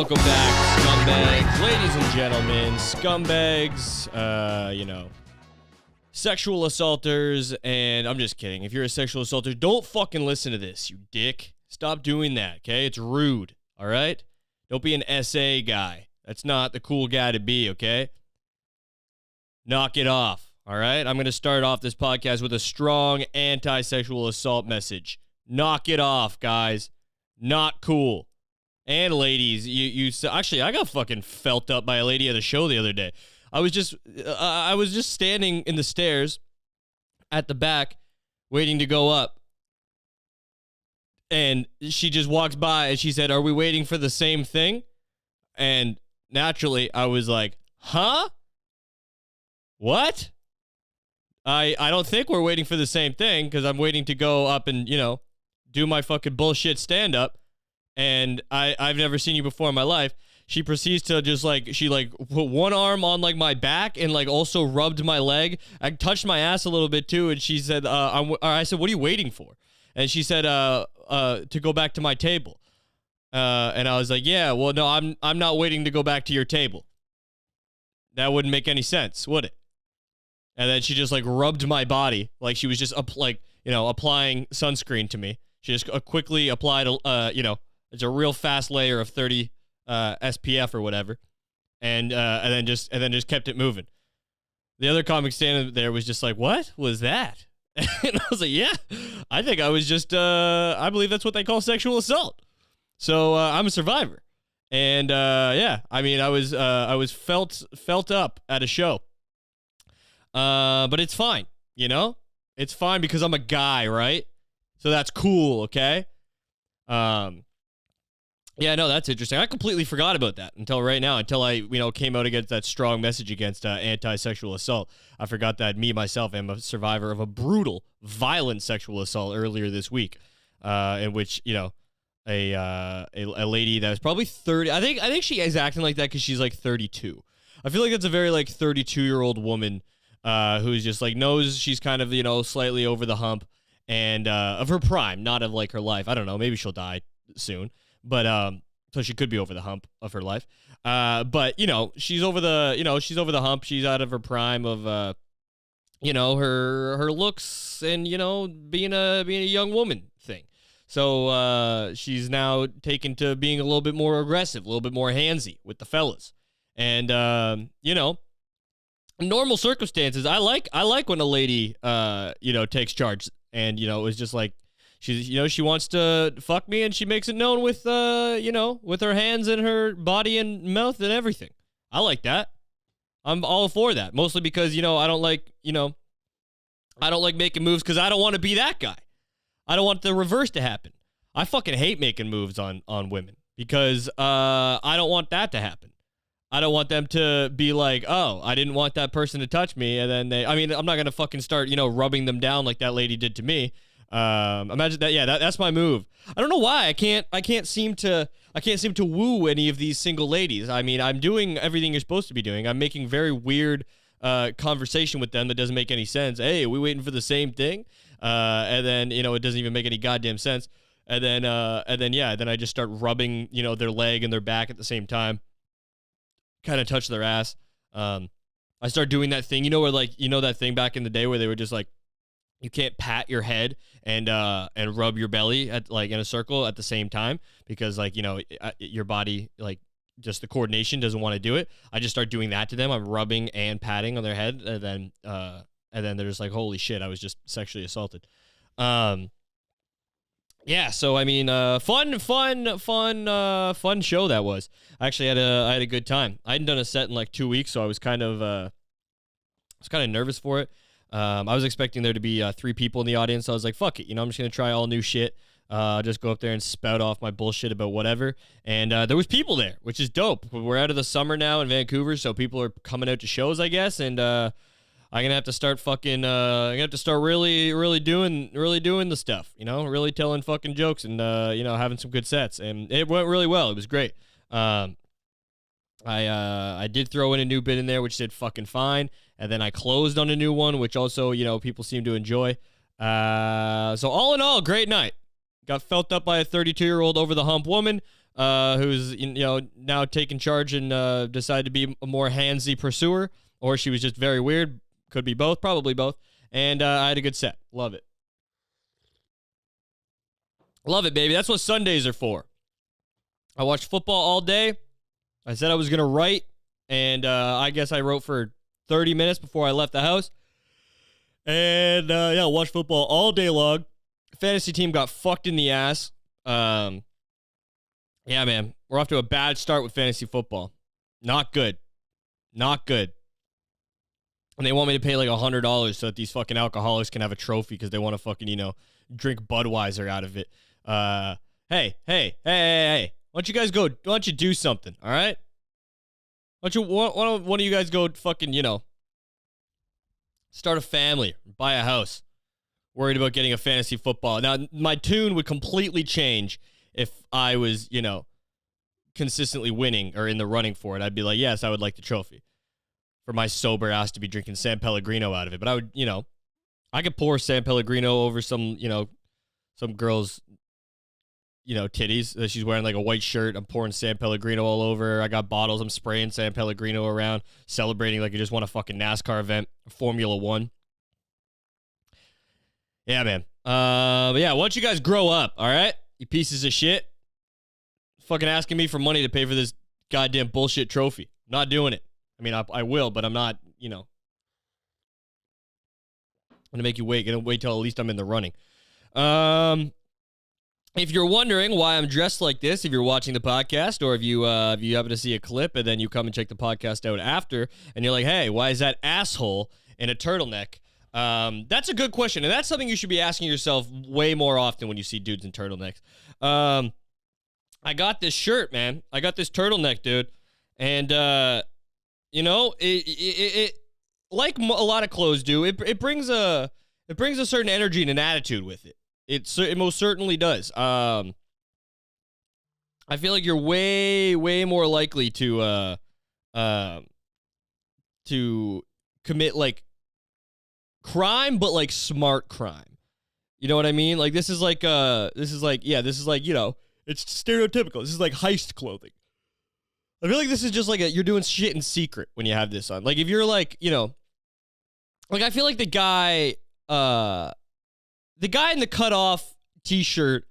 welcome back, scumbags, ladies and gentlemen, scumbags, sexual assaulters, and I'm just kidding. If you're a sexual assaulter, don't fucking listen to this, you dick. Stop doing that, okay? It's rude, all right? Don't be an SA guy. That's not the cool guy to be, okay? Knock it off, all right? I'm going to start off this podcast with a strong anti-sexual assault message. Knock it off, guys. Not cool. And ladies, actually, I got fucking felt up by a lady at a show the other day. I was just standing in the stairs at the back, waiting to go up, and she just walks by and she said, "Are we waiting for the same thing?" And naturally, I was like, "Huh? What? I don't think we're waiting for the same thing because I'm waiting to go up and do my fucking bullshit stand up." And I've never seen you before in my life. She proceeds to just put one arm on my back and also rubbed my leg. I touched my ass a little bit too. And she said, I said, "What are you waiting for?" And she said, to go back to my table. And I was like, "Yeah, well, no, I'm not waiting to go back to your table. That wouldn't make any sense, would it?" And then she just rubbed my body like she was just applying sunscreen to me. She just quickly applied it's a real fast layer of 30 SPF or whatever, and then just kept it moving. The other comic standing there was just like, "What was that?" And I was like, "Yeah, I think I was just I believe that's what they call sexual assault." So I'm a survivor, and yeah, I mean, I was felt up at a show, but it's fine, it's fine because I'm a guy, right? So that's cool, okay? Yeah, no, that's interesting. I completely forgot about that until right now, until I, came out against that strong message against anti-sexual assault. I forgot that me, myself, am a survivor of a brutal, violent sexual assault earlier this week, in which, a lady that was probably 30, I think she is acting like that because she's 32. I feel like that's a very 32-year-old woman who's just knows she's kind of, slightly over the hump and of her prime, not of her life. I don't know, maybe she'll die soon. But so she could be over the hump of her life. But she's over the hump. She's out of her prime of her looks and being a young woman thing. So she's now taken to being a little bit more aggressive, a little bit more handsy with the fellas. And in normal circumstances, I like when a lady takes charge and it was just she wants to fuck me and she makes it known with with her hands and her body and mouth and everything. I like that. I'm all for that. Mostly because, I don't like making moves because I don't want to be that guy. I don't want the reverse to happen. I fucking hate making moves on women because I don't want that to happen. I don't want them to be like, "Oh, I didn't want that person to touch me." And then I'm not going to fucking start, rubbing them down like that lady did to me. Imagine that. Yeah, that's my move. I don't know why I can't seem to woo any of these single ladies. I mean, I'm doing everything you're supposed to be doing. I'm making very weird conversation with them that doesn't make any sense. Hey, are we waiting for the same thing? And then it doesn't even make any goddamn sense. And then I just start rubbing their leg and their back at the same time. Kind of touch their ass. I start doing that thing, where that thing back in the day where they were just you can't pat your head and rub your belly at in a circle at the same time because your body just the coordination doesn't want to do it. I just start doing that to them. I'm rubbing and patting on their head, and then they're just like, "Holy shit, I was just sexually assaulted." Yeah, so I mean, fun show that was. I actually I had a good time. I hadn't done a set in 2 weeks, so I was kind of nervous for it. I was expecting there to be 3 people in the audience. So I was like, fuck it. I'm just going to try all new shit. Just go up there and spout off my bullshit about whatever. And there was people there, which is dope. We're out of the summer now in Vancouver, so people are coming out to shows, I guess. And I'm going to have to start fucking, I'm going to have to start really doing the stuff, really telling fucking jokes and, having some good sets. And it went really well. It was great. I did throw in a new bit in there, which did fucking fine. And then I closed on a new one, which also, people seem to enjoy. So all in all, great night. Got felt up by a 32-year-old over the hump woman. who's now taking charge and decided to be a more handsy pursuer, or she was just very weird. Could be both, probably both. And I had a good set. Love it. Love it, baby. That's what Sundays are for. I watched football all day. I said I was going to write, and I guess I wrote for 30 minutes before I left the house. And, watched football all day long. Fantasy team got fucked in the ass. Yeah, man. We're off to a bad start with fantasy football. Not good. Not good. And they want me to pay like $100 so that these fucking alcoholics can have a trophy because they want to fucking, drink Budweiser out of it. Hey. Why don't you guys go? Why don't you do something, all right? Why don't one of you guys go fucking, start a family, buy a house. Worried about getting a fantasy football. Now, my tune would completely change if I was, consistently winning or in the running for it. I'd be like, yes, I would like the trophy. For my sober ass to be drinking San Pellegrino out of it. But I would, I could pour San Pellegrino over some girl's, titties. She's wearing like a white shirt. I'm pouring San Pellegrino all over. I got bottles. I'm spraying San Pellegrino around, celebrating like I just won a fucking NASCAR event, Formula One. Yeah, man. But yeah, why don't you guys grow up, all right? You pieces of shit. Fucking asking me for money to pay for this goddamn bullshit trophy. Not doing it. I mean, I will, but I'm not, I'm going to make you wait. Going to wait till at least I'm in the running. If you're wondering why I'm dressed like this, if you're watching the podcast, or if you happen to see a clip and then you come and check the podcast out after, and you're like, hey, why is that asshole in a turtleneck? That's a good question, and that's something you should be asking yourself way more often when you see dudes in turtlenecks. I got this shirt, man. I got this turtleneck, dude, and it like a lot of clothes do. It brings a certain energy and an attitude with it. It most certainly does. I feel like you're way more likely to commit like crime, but like smart crime. You know what I mean? Like this is like it's stereotypical. This is like heist clothing. I feel like this is just like you're doing shit in secret when you have this on. Like if you're like, like I feel like the guy in the cutoff t-shirt,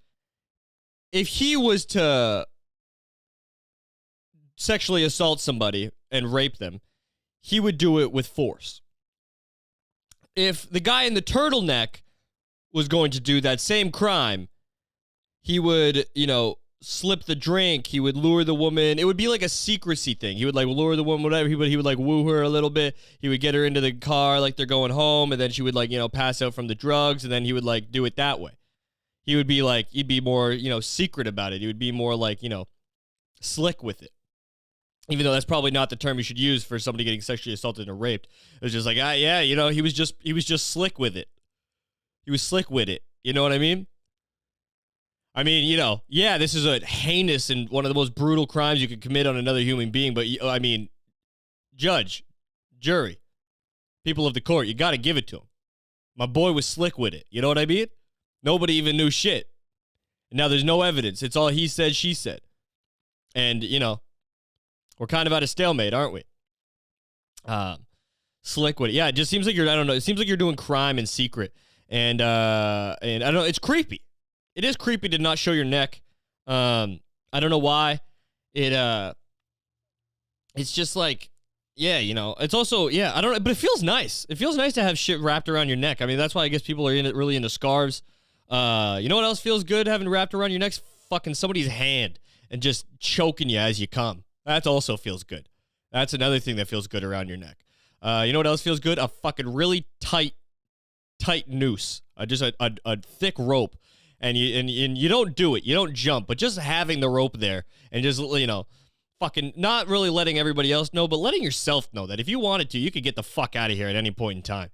if he was to sexually assault somebody and rape them, he would do it with force. If the guy in the turtleneck was going to do that same crime, he would, slip the drink. He would lure the woman. It would be like a secrecy thing. He would like lure the woman, whatever. He would like woo her a little bit. He would get her into the car like they're going home, and then she would like, pass out from the drugs, and then he would like do it that way. He would be like, he'd be more, secret about it. He would be more like, slick with it. Even though that's probably not the term you should use for somebody getting sexually assaulted and raped. It was just like, he was just slick with it. He was slick with it. You know what I mean? I mean, this is a heinous and one of the most brutal crimes you could commit on another human being. But, I mean, judge, jury, people of the court, you got to give it to him. My boy was slick with it. You know what I mean? Nobody even knew shit. And now there's no evidence. It's all he said, she said. And, we're kind of at a stalemate, aren't we? Slick with it. Yeah, it just seems like it seems like you're doing crime in secret. And I don't know, it's creepy. It is creepy to not show your neck. I don't know why. It's just like, it's also, I don't know, but it feels nice. It feels nice to have shit wrapped around your neck. I mean, that's why I guess people are really into scarves. You know what else feels good having wrapped around your neck? Fucking somebody's hand and just choking you as you come. That also feels good. That's another thing that feels good around your neck. You know what else feels good? A fucking really tight noose. Just a thick rope. And you don't do it. You don't jump. But just having the rope there and just, fucking not really letting everybody else know, but letting yourself know that if you wanted to, you could get the fuck out of here at any point in time.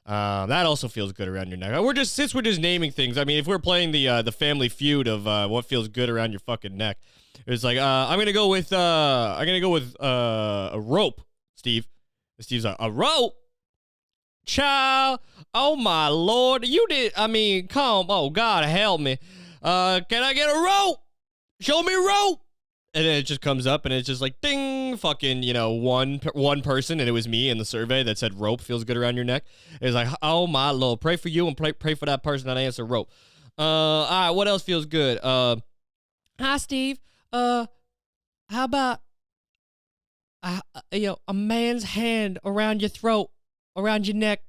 That also feels good around your neck. Since we're just naming things, I mean, if we're playing the Family Feud of what feels good around your fucking neck, it's like I'm gonna go with a rope, Steve. Steve's like, a rope? Child, oh my Lord, you did, I mean, come, oh God, help me. Can I get a rope? Show me rope. And then it just comes up and it's just like, ding, fucking, one person, and it was me in the survey that said rope feels good around your neck. It was like, oh my Lord, pray for you and pray for that person that answered rope. All right, what else feels good? Hi, Steve. How about, a man's hand around your throat, around your neck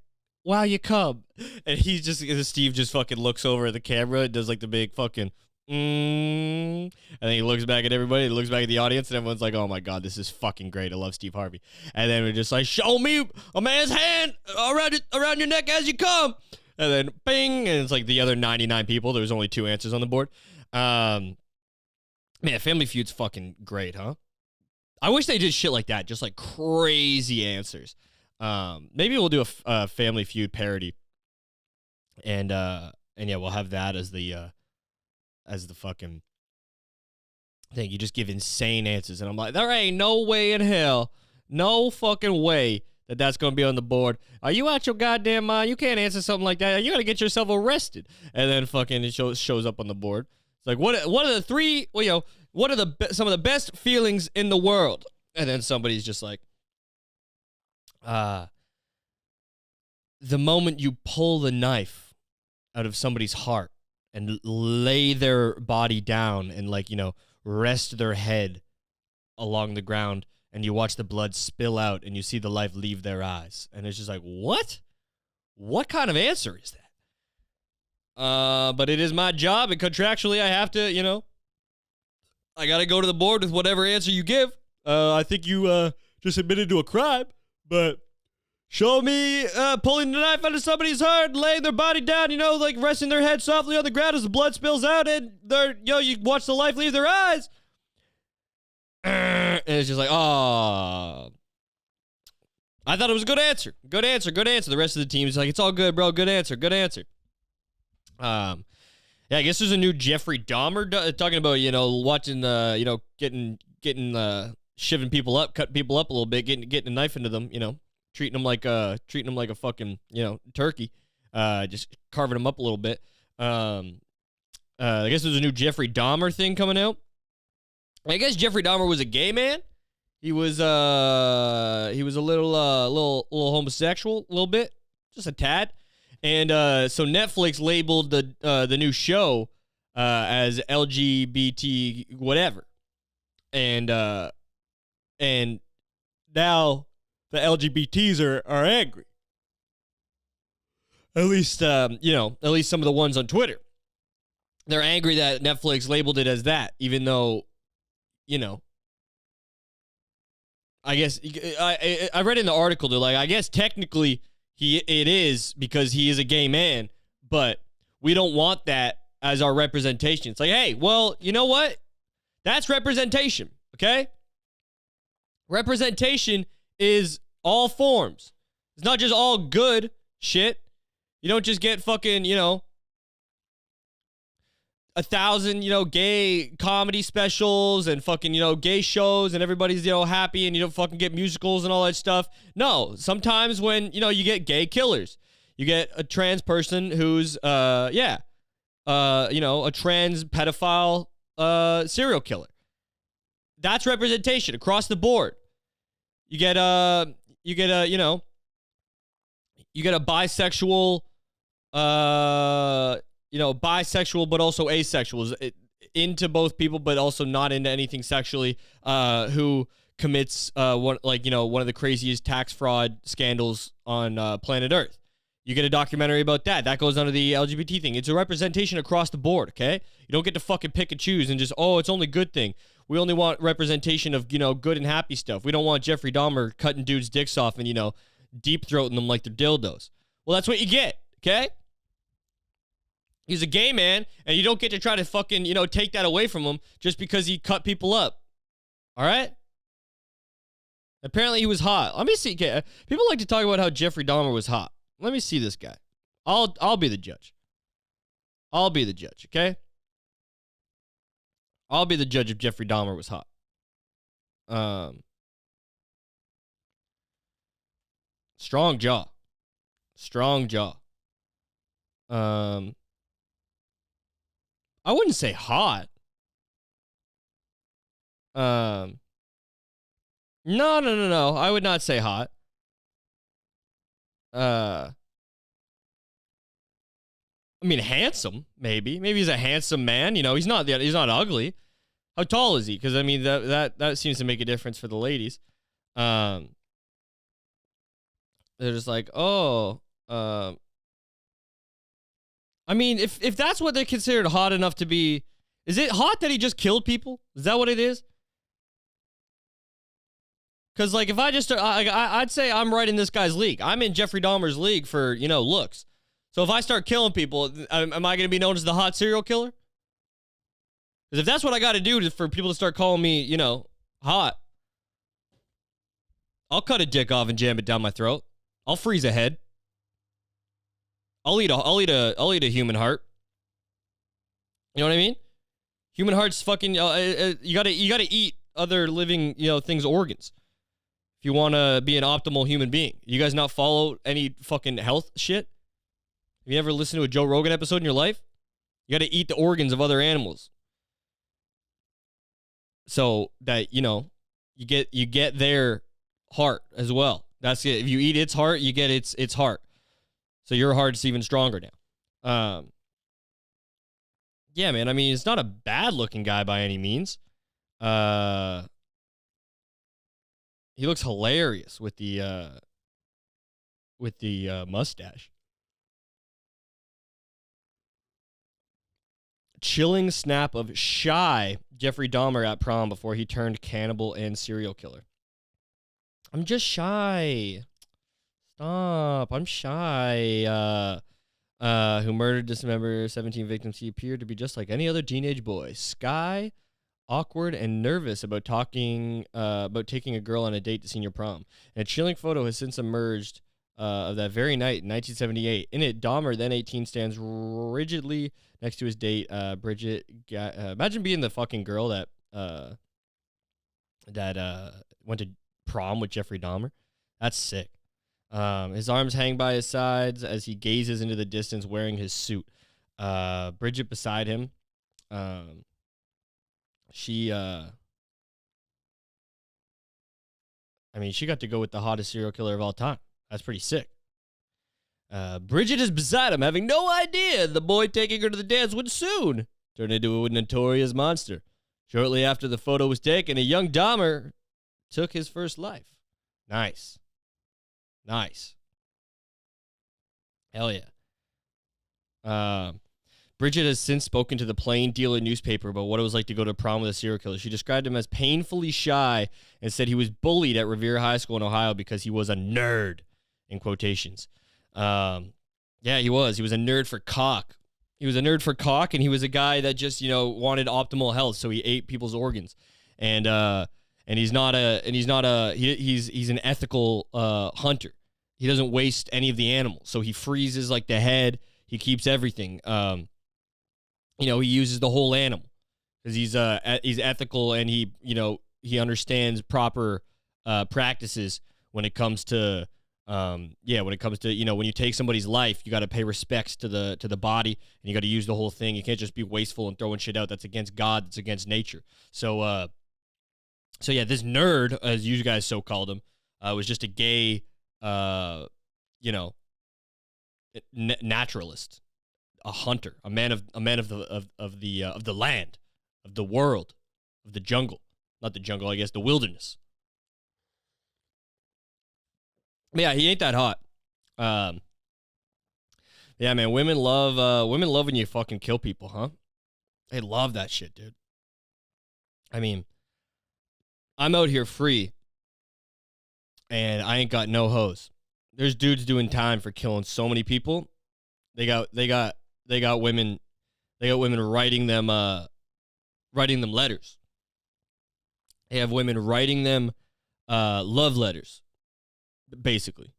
while you come? And Steve just fucking looks over at the camera and does like the big fucking, and then he looks back at everybody, he looks back at the audience, and everyone's like, oh my God, this is fucking great. I love Steve Harvey. And then we're just like, show me a man's hand around your neck as you come. And then bing, and it's like the other 99 people. There was only 2 answers on the board. Man, Family Feud's fucking great, huh? I wish they did shit like that, just like crazy answers. Maybe we'll do a Family Feud parody. And yeah, we'll have that as the fucking thing. You just give insane answers, and I'm like, there ain't no way in hell, no fucking way that's gonna be on the board. Are you out your goddamn mind? You can't answer something like that. You're gonna get yourself arrested. And then fucking it shows up on the board. It's like, what are the three? Well, what are some of the best feelings in the world? And then somebody's just like, the moment you pull the knife out of somebody's heart and lay their body down and rest their head along the ground, and you watch the blood spill out and you see the life leave their eyes. And it's just like, what? What kind of answer is that? But it is my job, and contractually I have to, I got to go to the board with whatever answer you give. I think you just admitted to a crime, but show me pulling the knife out of somebody's heart, laying their body down, resting their head softly on the ground as the blood spills out, and you watch the life leave their eyes. And it's just like, oh. I thought it was a good answer. Good answer. The rest of the team is like, it's all good, bro. Good answer. Yeah, I guess there's a new Jeffrey Dahmer talking about, watching, getting shivving people up, cutting people up a little bit, getting a knife into them, treating them like a fucking, turkey, just carving them up a little bit. I guess there's a new Jeffrey Dahmer thing coming out. I guess Jeffrey Dahmer was a gay man. He was a little homosexual, a little bit, just a tad. And so Netflix labeled the new show as LGBT whatever. And now the LGBTs are angry. At least some of the ones on Twitter. They're angry that Netflix labeled it as that, even though, I guess I read in the article, they're like, I guess technically it is because he is a gay man, but we don't want that as our representation. It's like, hey, well, you know what? That's representation, okay? Representation is all forms. It's not just all good shit. You don't just get fucking, 1,000, gay comedy specials and fucking, gay shows and everybody's, happy and you don't fucking get musicals and all that stuff. No, sometimes when, you get gay killers, you get a trans person who's, a trans pedophile serial killer. That's representation across the board. You get a bisexual, bisexual, but also asexual, into both people, but also not into anything sexually, who commits one of the craziest tax fraud scandals on planet Earth. You get a documentary about that. That goes under the LGBT thing. It's a representation across the board, okay? You don't get to fucking pick and choose and just, it's only good thing. We only want representation of, good and happy stuff. We don't want Jeffrey Dahmer cutting dudes' dicks off and, deep throating them like they're dildos. Well, that's what you get, okay? He's a gay man, and you don't get to try to fucking, take that away from him just because he cut people up. All right? Apparently he was hot. Let me see. Okay, people like to talk about how Jeffrey Dahmer was hot. Let me see this guy. I'll be the judge. I'll be the judge, okay? I'll be the judge if Jeffrey Dahmer was hot. Strong jaw. Strong jaw. I wouldn't say hot. Um, no. I would not say hot. I mean, handsome, maybe. Maybe he's a handsome man. You know, he's not ugly. How tall is he? Because I mean, that seems to make a difference for the ladies. They're just like, oh, I mean, if that's what they considered hot enough to be, is it hot that he just killed people? Is that what it is? Because, like, if I just, I'd say I'm right in this guy's league. I'm in Jeffrey Dahmer's league for, you know, looks. So if I start killing people, am I going to be known as the hot serial killer? Because if that's what I got to do for people to start calling me, you know, hot, I'll cut a dick off and jam it down my throat. I'll freeze a head. I'll eat a human heart. You know what I mean? Human heart's fucking. You gotta eat other living, you know, things, organs, if you want to be an optimal human being. You guys not follow any fucking health shit? Have you ever listened to a Joe Rogan episode in your life? You got to eat the organs of other animals, so that, you know, you get their heart as well. That's it. If you eat its heart, you get its heart. So your heart's even stronger now. Yeah, man. I mean, he's not a bad looking guy by any means. He looks hilarious with the mustache. Chilling snap of shy Jeffrey Dahmer at prom before he turned cannibal and serial killer. I'm just shy. Stop. I'm shy. Who murdered, dismembered 17 victims. He appeared to be just like any other teenage boy. Sky, awkward and nervous about taking a girl on a date to senior prom. And a chilling photo has since emerged of that very night in 1978. In it, Dahmer, then 18, stands rigidly next to his date, Bridget. Imagine being the fucking girl that went to prom with Jeffrey Dahmer. That's sick. His arms hang by his sides as he gazes into the distance wearing his suit. Bridget beside him. She got to go with the hottest serial killer of all time. That's pretty sick. Bridget is beside him, having no idea the boy taking her to the dance would soon turn into a notorious monster. Shortly after the photo was taken, a young Dahmer took his first life. Nice. Hell yeah. Bridget has since spoken to the Plain Dealer newspaper about what it was like to go to prom with a serial killer. She described him as painfully shy and said he was bullied at Revere High School in Ohio because he was a nerd, in quotations. Yeah, he was. He was a nerd for cock. And he was a guy that just, you know, wanted optimal health, so he ate people's organs. And he's an ethical hunter. He doesn't waste any of the animals, so he freezes like the head. He keeps everything. You know, he uses the whole animal because he's ethical, and he understands proper practices when it comes to you know, when you take somebody's life, you got to pay respects to the body, and you got to use the whole thing. You can't just be wasteful and throwing shit out. That's against God. That's against nature. So yeah, this nerd, as you guys so called him, was just a gay, naturalist, a hunter, a man of the land, of the world, of the jungle, not the jungle, I guess, the wilderness. Yeah, he ain't that hot. Yeah, man, women love when you fucking kill people, huh? They love that shit, dude. I mean, I'm out here free, and I ain't got no hoes. There's dudes doing time for killing so many people. They got women writing them letters. They have women writing them love letters, basically.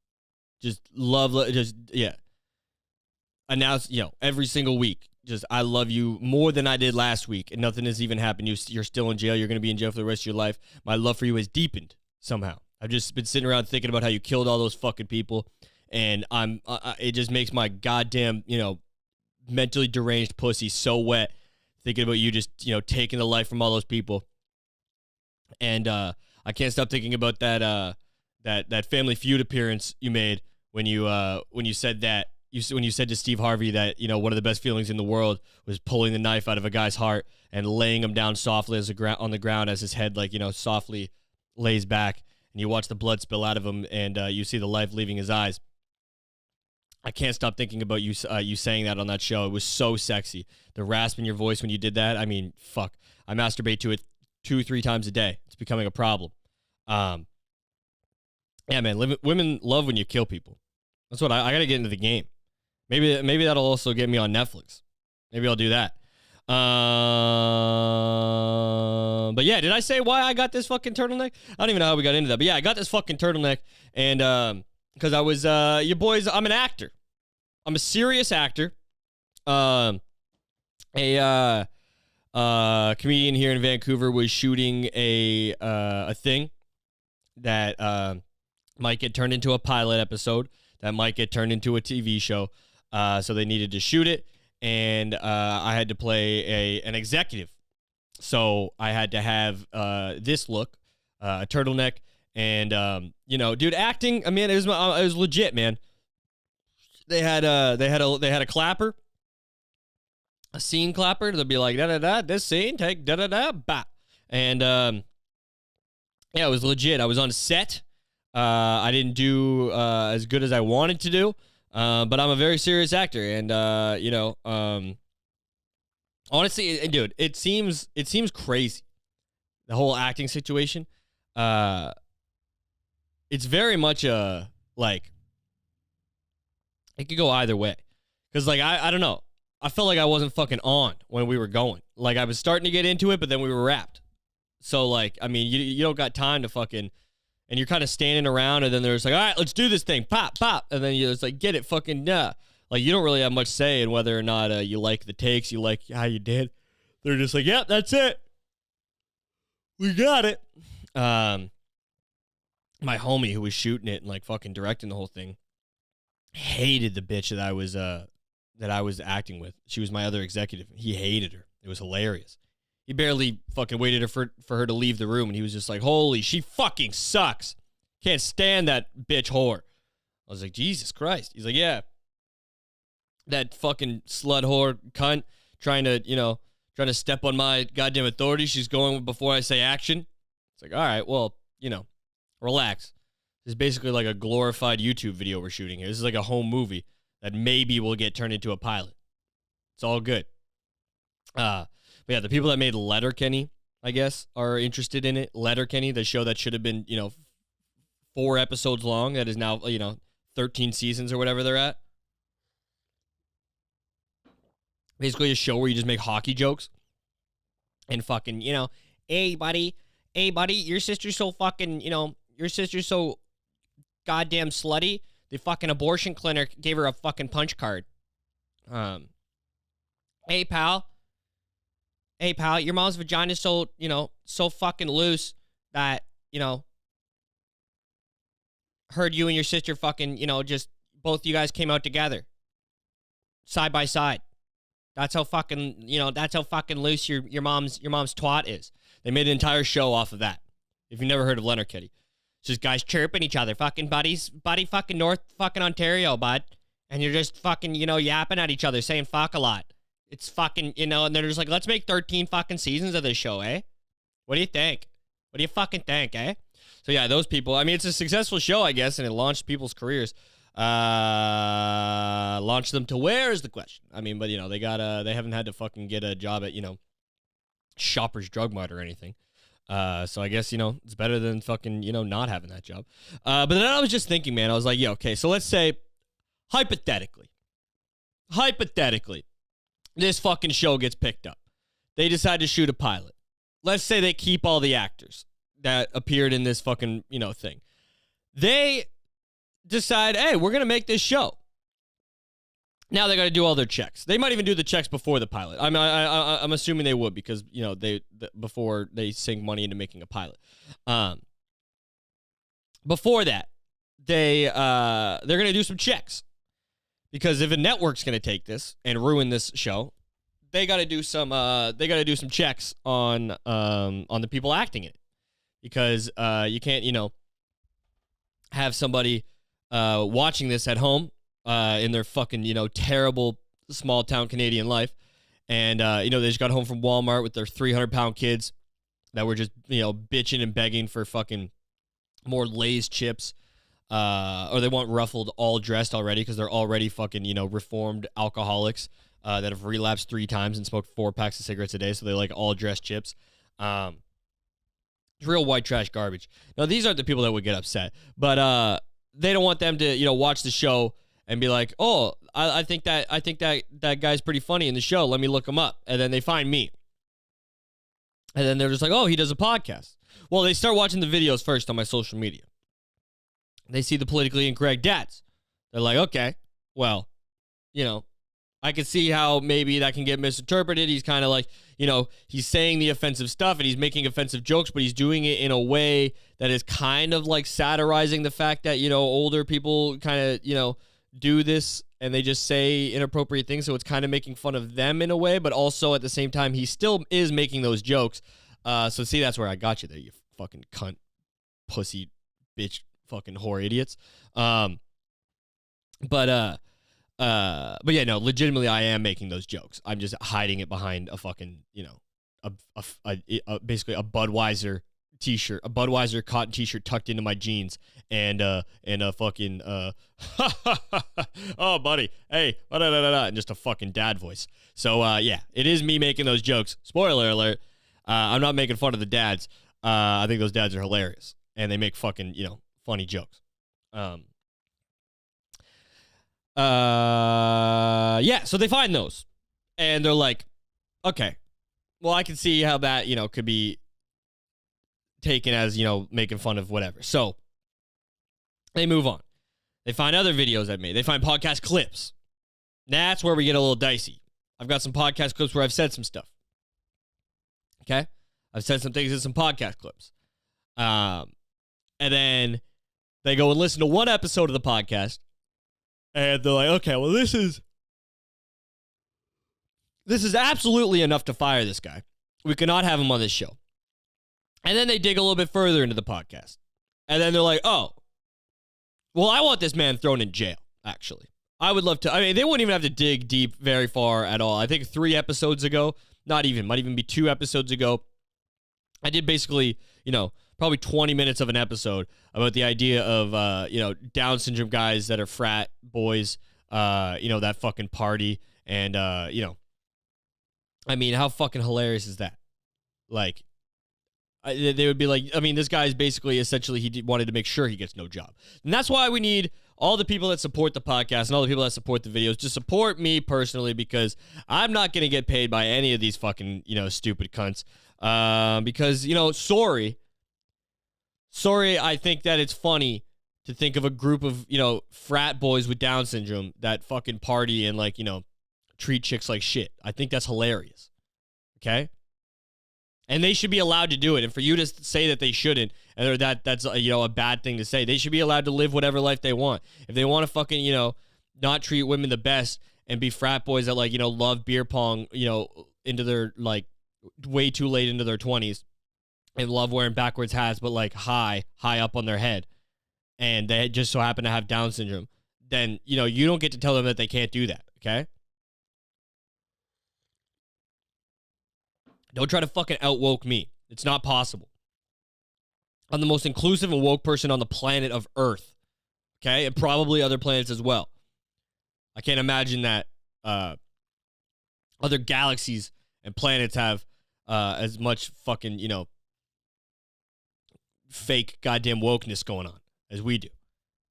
Announce, every single week. Just, I love you more than I did last week, and nothing has even happened. You're still in jail. You're going to be in jail for the rest of your life. My love for you has deepened somehow. I've just been sitting around thinking about how you killed all those fucking people, and it just makes my goddamn, mentally deranged pussy so wet thinking about you just, taking the life from all those people. And I can't stop thinking about that Family Feud appearance you made when you said that when you said to Steve Harvey that one of the best feelings in the world was pulling the knife out of a guy's heart and laying him down softly on the ground as his head softly lays back, and you watch the blood spill out of him, and you see the life leaving his eyes. I can't stop thinking about you saying that on that show. It was so sexy. The rasp in your voice when you did that. I mean, fuck. I masturbate to it 2-3 times a day. It's becoming a problem. Yeah, man. Women love when you kill people. That's what I got to get into the game. Maybe that'll also get me on Netflix. Maybe I'll do that. But yeah, did I say why I got this fucking turtleneck? I don't even know how we got into that. But yeah, I got this fucking turtleneck, and because I was, your boys, I'm an actor. I'm a serious actor. A comedian here in Vancouver was shooting a thing that might get turned into a pilot episode, that might get turned into a TV show. So they needed to shoot it, and I had to play an executive. So I had to have this look, a turtleneck. And dude, acting. I mean, it was legit, man. They had a clapper, a scene clapper. They'll be like, da da da. This scene, take da da da, ba. And yeah, it was legit. I was on set. I didn't do as good as I wanted to do, but I'm a very serious actor, and honestly, dude, it seems crazy, the whole acting situation. It's very much it could go either way. Because, I don't know. I felt like I wasn't fucking on when we were going. Like, I was starting to get into it, but then we were wrapped. So, I mean, you don't got time to fucking... And you're kind of standing around, and then there's all right, let's do this thing. Pop, pop. And then you're just get it, fucking, yeah. You don't really have much say in whether or not you like the takes, you like how you did. They're just yep, that's it. We got it. My homie who was shooting it and fucking directing the whole thing hated the bitch that I was acting with. She was my other executive. He hated her. It was hilarious. He barely fucking waited for her to leave the room, and he was just holy, she fucking sucks. Can't stand that bitch whore. I was like, Jesus Christ. He's like, yeah. That fucking slut whore cunt trying to step on my goddamn authority. She's going before I say action. It's all right, well, relax. This is basically a glorified YouTube video we're shooting here. This is a home movie that maybe will get turned into a pilot. It's all good. But yeah, the people that made Letterkenny, I guess, are interested in it. Letterkenny, the show that should have been, 4 episodes long, that is now, 13 seasons or whatever they're at. Basically a show where you just make hockey jokes and fucking, hey buddy, your sister's so fucking, your sister's so goddamn slutty. The fucking abortion clinic gave her a fucking punch card. Hey pal, your mom's vagina's so, so fucking loose that, heard you and your sister fucking, just both you guys came out together. Side by side. That's how fucking loose your mom's twat is. They made an entire show off of that. If you've never heard of Letterkenny. It's just guys chirping each other. Fucking buddy fucking North fucking Ontario, bud. And you're just fucking, yapping at each other, saying fuck a lot. It's fucking, and they're just let's make 13 fucking seasons of this show, eh? What do you think? What do you fucking think, eh? So yeah, those people, I mean, it's a successful show, I guess, and it launched people's careers. Launch them to where is the question. I mean, but they haven't had to fucking get a job at, Shoppers Drug Mart or anything. So I guess, it's better than fucking, not having that job. But then I was just thinking, man, I was like, yeah, okay, so let's say, hypothetically, this fucking show gets picked up. They decide to shoot a pilot. Let's say they keep all the actors that appeared in this fucking, thing. They decide, hey, we're going to make this show. Now they got to do all their checks. They might even do the checks before the pilot. I'm assuming they would because, before they sink money into making a pilot. Before that, they're going to do some checks. Because if a network's going to take this and ruin this show, they got to do some checks on the people acting in it. because you can't, have somebody watching this at home in their fucking, terrible small town Canadian life. And, they just got home from Walmart with their 300-pound kids that were just, bitching and begging for fucking more Lay's chips. Or they want Ruffled all dressed already because they're already fucking, reformed alcoholics that have relapsed 3 times and smoked 4 packs of cigarettes a day. So they like all dressed chips. It's real white trash garbage. Now, these aren't the people that would get upset, but they don't want them to, watch the show and be like, oh, I think that guy's pretty funny in the show. Let me look him up. And then they find me. And then they're just like, oh, he does a podcast. Well, they start watching the videos first on my social media. They see the politically incorrect dads. They're like, okay, well, I can see how maybe that can get misinterpreted. He's kind of like, he's saying the offensive stuff and he's making offensive jokes, but he's doing it in a way that is kind of like satirizing the fact that, older people kind of, do this and they just say inappropriate things. So it's kind of making fun of them in a way, but also at the same time, he still is making those jokes. So see, that's where I got you there, you fucking cunt, pussy, bitch, fucking whore idiots. But yeah, no, legitimately, I am making those jokes. I'm just hiding it behind a fucking, basically a Budweiser t-shirt, a Budweiser cotton t-shirt tucked into my jeans, and a fucking, oh, buddy, hey, and just a fucking dad voice. So, yeah, it is me making those jokes. Spoiler alert. I'm not making fun of the dads. I think those dads are hilarious, and they make fucking, funny jokes. Yeah, so they find those and they're like, okay, well, I can see how that, could be taken as, making fun of whatever. So they move on. They find other videos I made. They find podcast clips. That's where we get a little dicey. I've got some podcast clips where I've said some stuff. Okay. I've said some things in some podcast clips. And then they go and listen to one episode of the podcast. And they're like, okay, well, this is absolutely enough to fire this guy. We cannot have him on this show. And then they dig a little bit further into the podcast. And then they're like, oh, well, I want this man thrown in jail, actually. I would love to. I mean, they wouldn't even have to dig deep very far at all. I think 3 episodes ago, might even be 2 episodes ago, I did basically, probably 20 minutes of an episode about the idea of, Down syndrome guys that are frat boys, that fucking party. And, I mean, how fucking hilarious is that? Like, they would be like, I mean, this guy's basically, essentially, wanted to make sure he gets no job. And that's why we need all the people that support the podcast and all the people that support the videos to support me personally, because I'm not going to get paid by any of these fucking, stupid cunts. Because, sorry, I think that it's funny to think of a group of, frat boys with Down syndrome that fucking party and, like, treat chicks like shit. I think that's hilarious. Okay? And they should be allowed to do it. And for you to say that they shouldn't, and that's a bad thing to say, they should be allowed to live whatever life they want. If they want to fucking, not treat women the best and be frat boys that, like, love beer pong, into their, like, way too late into their 20s and love wearing backwards hats, but, like, high up on their head, and they just so happen to have Down syndrome, then, you don't get to tell them that they can't do that, okay? Don't try to fucking out-woke me. It's not possible. I'm the most inclusive and woke person on the planet of Earth, okay? And probably other planets as well. I can't imagine that other galaxies and planets have as much fucking, fake goddamn wokeness going on as we do.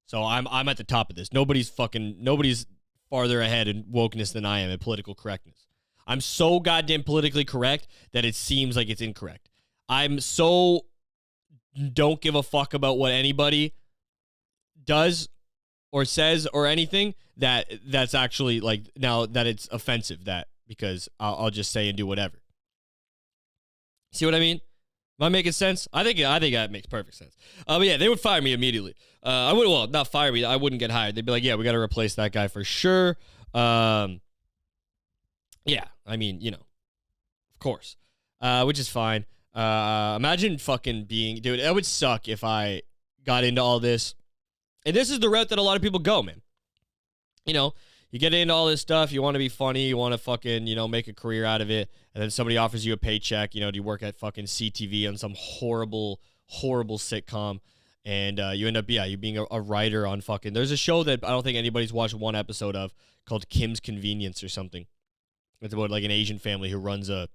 So I'm at the top of this. Nobody's farther ahead in wokeness than I am in political correctness. I'm so goddamn politically correct that it seems like it's incorrect. I'm so don't give a fuck about what anybody does or says or anything that's actually, like, now that it's offensive, that because I'll just say and do whatever. See what I mean? Am I making sense? I think that makes perfect sense. But yeah, they would fire me immediately. Not fire me. I wouldn't get hired. They'd be like, yeah, we got to replace that guy for sure. Yeah, I mean, of course, which is fine. Imagine fucking being, dude, it would suck if I got into all this. And this is the route that a lot of people go, man. You know, you get into all this stuff, you want to be funny, you want to fucking, you know, make a career out of it, and then somebody offers you a paycheck, you know, do you work at fucking CTV on some horrible, horrible sitcom, and you end up, you being a writer on fucking, there's a show that I don't think anybody's watched one episode of called Kim's Convenience or something. It's about like an Asian family who runs a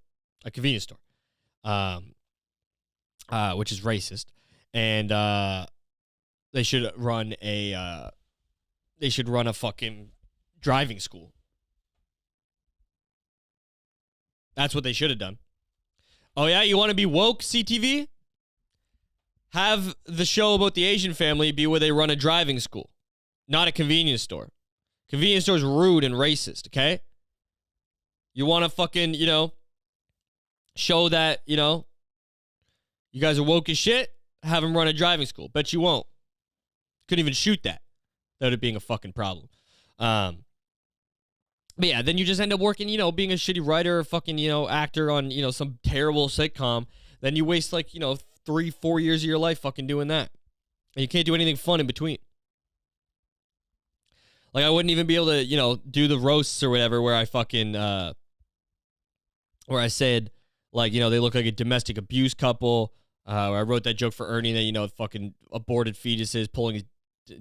convenience store, which is racist, and they should run a fucking driving school. That's what they should have done. Oh yeah, you want to be woke, CTV? Have the show about the Asian family be where they run a driving school, not a convenience store. Convenience store is rude and racist, okay? You want to fucking, you know, show that, you know, you guys are woke as shit? Have them run a driving school. Bet you won't. Couldn't even shoot that without it being a fucking problem. But yeah, then you just end up working, you know, being a shitty writer or fucking, you know, actor on, you know, some terrible sitcom. Then you waste like, you know, 3-4 years of your life fucking doing that. And you can't do anything fun in between. Like, I wouldn't even be able to, you know, do the roasts or whatever where I fucking, where I said, like, you know, they look like a domestic abuse couple. Where I wrote that joke for Ernie that, you know, fucking aborted fetuses pulling his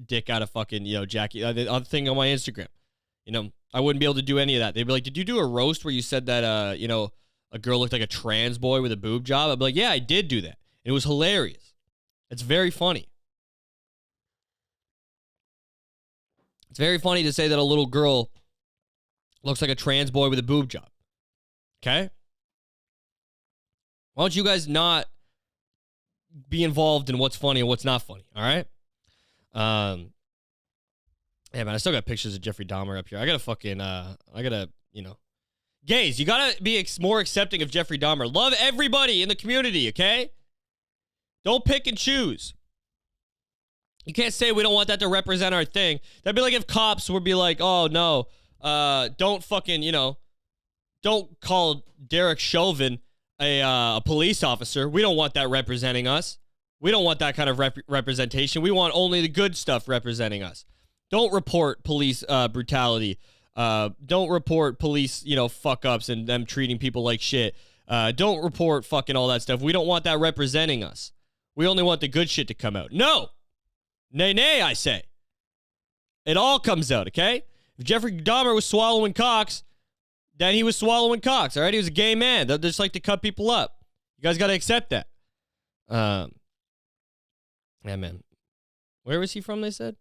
dick out of fucking, you know, Jackie. The other thing on my Instagram. You know, I wouldn't be able to do any of that. They'd be like, did you do a roast where you said that, you know, a girl looked like a trans boy with a boob job? I'd be like, yeah, I did do that. It was hilarious. It's very funny. It's very funny to say that a little girl looks like a trans boy with a boob job. Okay? Why don't you guys not be involved in what's funny and what's not funny? All right? Yeah, man, I still got pictures of Jeffrey Dahmer up here. I gotta fucking, you know. Gays, you gotta be more accepting of Jeffrey Dahmer. Love everybody in the community, okay? Don't pick and choose. You can't say we don't want that to represent our thing. That'd be like if cops would be like, oh, no, don't fucking, you know, don't call Derek Chauvin a police officer. We don't want that representing us. We don't want that kind of representation. We want only the good stuff representing us. Don't report police brutality. Don't report police, you know, fuck-ups and them treating people like shit. Don't report fucking all that stuff. We don't want that representing us. We only want the good shit to come out. No! Nay, nay, I say. It all comes out, okay? If Jeffrey Dahmer was swallowing cocks, then he was swallowing cocks, all right? He was a gay man. They'll just like to cut people up. You guys got to accept that. Yeah, man. Where was he from, they said?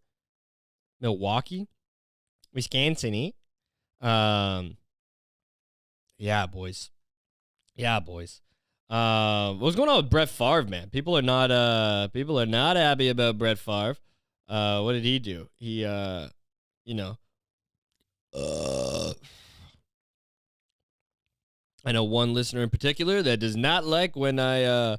Milwaukee? Wisconsin, eh? Yeah, boys. Yeah, boys. What's going on with Brett Favre, man? People are not happy about Brett Favre. What did he do? He, you know, I know one listener in particular that does not like when I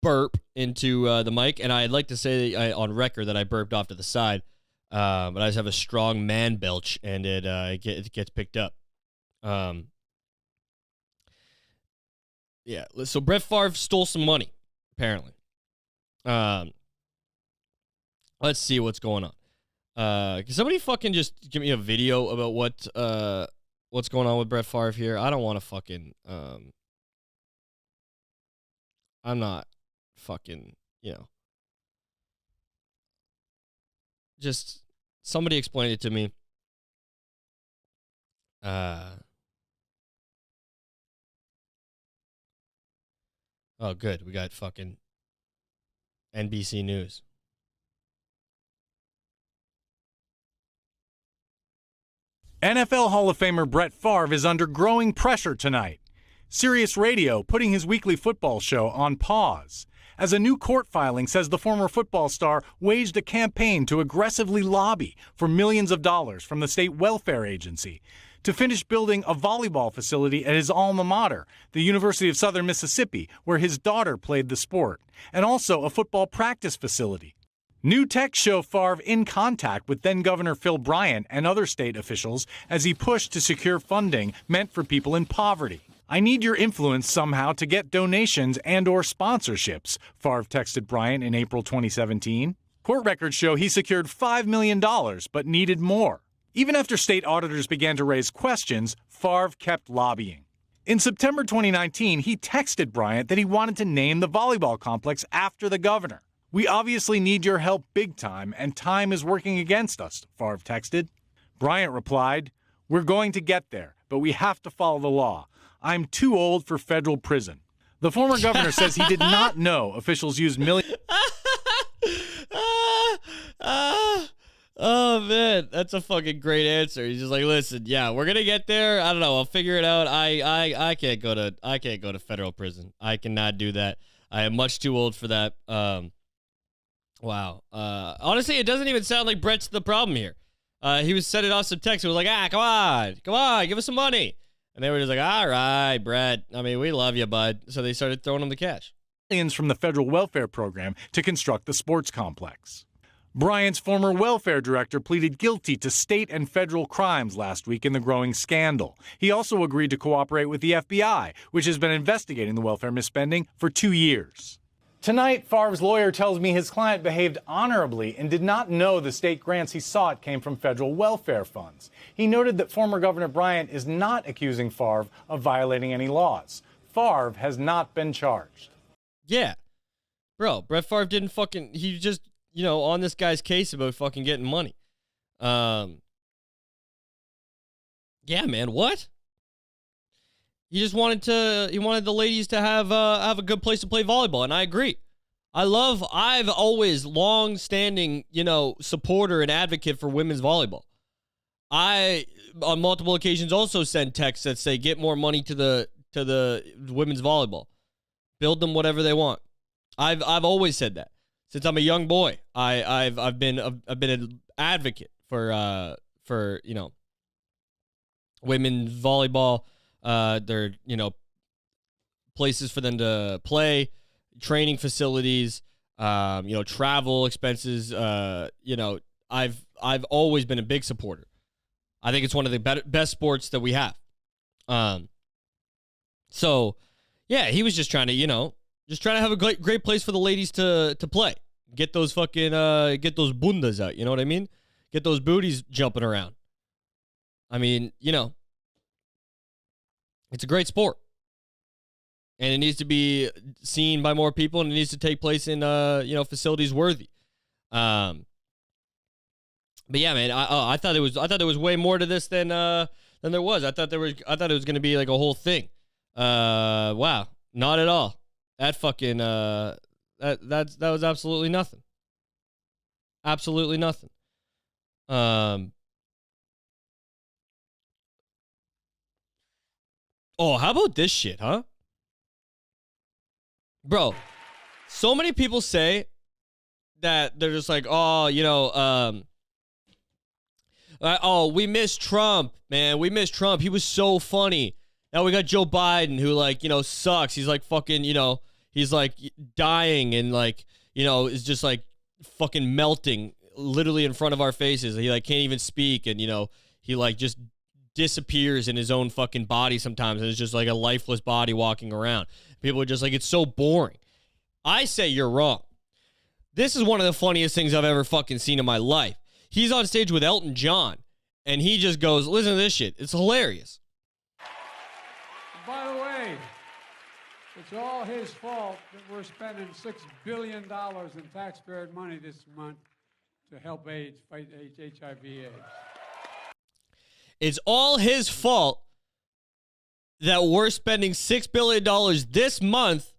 burp into the mic, and I'd like to say on record that I burped off to the side, but I just have a strong man belch, and it gets picked up. Yeah, so Brett Favre stole some money, apparently. Let's see what's going on. Can somebody fucking just give me a video about what's going on with Brett Favre here? I don't want to fucking, I'm not fucking, you know. Just somebody explain it to me. Oh, good. We got fucking NBC News. NFL Hall of Famer Brett Favre is under growing pressure tonight. Sirius Radio putting his weekly football show on pause, as a new court filing says the former football star waged a campaign to aggressively lobby for millions of dollars from the state welfare agency to finish building a volleyball facility at his alma mater, the University of Southern Mississippi, where his daughter played the sport, and also a football practice facility. New texts show Favre in contact with then-Governor Phil Bryant and other state officials as he pushed to secure funding meant for people in poverty. I need your influence somehow to get donations and/or sponsorships, Favre texted Bryant in April 2017. Court records show he secured $5 million, but needed more. Even after state auditors began to raise questions, Favre kept lobbying. In September 2019, he texted Bryant that he wanted to name the volleyball complex after the governor. We obviously need your help big time, and time is working against us, Favre texted. Bryant replied, "We're going to get there, but we have to follow the law. I'm too old for federal prison." The former governor says he did not know officials used millions. Oh man, that's a fucking great answer. He's just like, listen, yeah, we're gonna get there. I don't know, I'll figure it out. I can't go to federal prison. I cannot do that. I am much too old for that. Wow. Honestly, it doesn't even sound like Brett's the problem here. He was sending off some text. It was like, come on, give us some money. And they were just like, all right, Brett. I mean, we love you, bud. So they started throwing him the cash. From the federal welfare program to construct the sports complex. Bryant's former welfare director pleaded guilty to state and federal crimes last week in the growing scandal. He also agreed to cooperate with the FBI, which has been investigating the welfare misspending for 2 years. Tonight, Favre's lawyer tells me his client behaved honorably and did not know the state grants he sought came from federal welfare funds. He noted that former Governor Bryant is not accusing Favre of violating any laws. Favre has not been charged. Yeah. Bro, Brett Favre didn't fucking... He just, on this guy's case about fucking getting money. Yeah, man, what? He just wanted the ladies to have a good place to play volleyball, and I agree. I've always long-standing, supporter and advocate for women's volleyball. I, on multiple occasions, also send texts that say, get more money to the women's volleyball. Build them whatever they want. I've always said that. Since I'm a young boy, I've been an advocate for women's volleyball. They're places for them to play, training facilities, travel expenses. I've always been a big supporter. I think it's one of the best sports that we have. So yeah, he was just trying to have a great place for the ladies to play. Get those fucking get those bundas out, you know what I mean? Get those booties jumping around. I mean, it's a great sport. And it needs to be seen by more people, and it needs to take place in facilities worthy. But yeah, man, I thought there was way more to this than there was. I thought it was going to be like a whole thing. Wow, not at all. That fucking that was absolutely nothing. Absolutely nothing. Oh, how about this shit, huh? Bro, so many people say that they're just like, we miss Trump, man. We miss Trump. He was so funny. Now we got Joe Biden, who, sucks. He's like fucking, he's like dying and is just like fucking melting literally in front of our faces. He can't even speak, and he just disappears in his own fucking body sometimes, and it's just like a lifeless body walking around. People are just like, it's so boring. I say you're wrong. This is one of the funniest things I've ever fucking seen in my life. He's on stage with Elton John, and he just goes, listen to this shit. It's hilarious. By the way, it's all his fault that we're spending $6 billion in taxpayer money this month to help fight HIV/AIDS. It's all his fault that we're spending $6 billion this month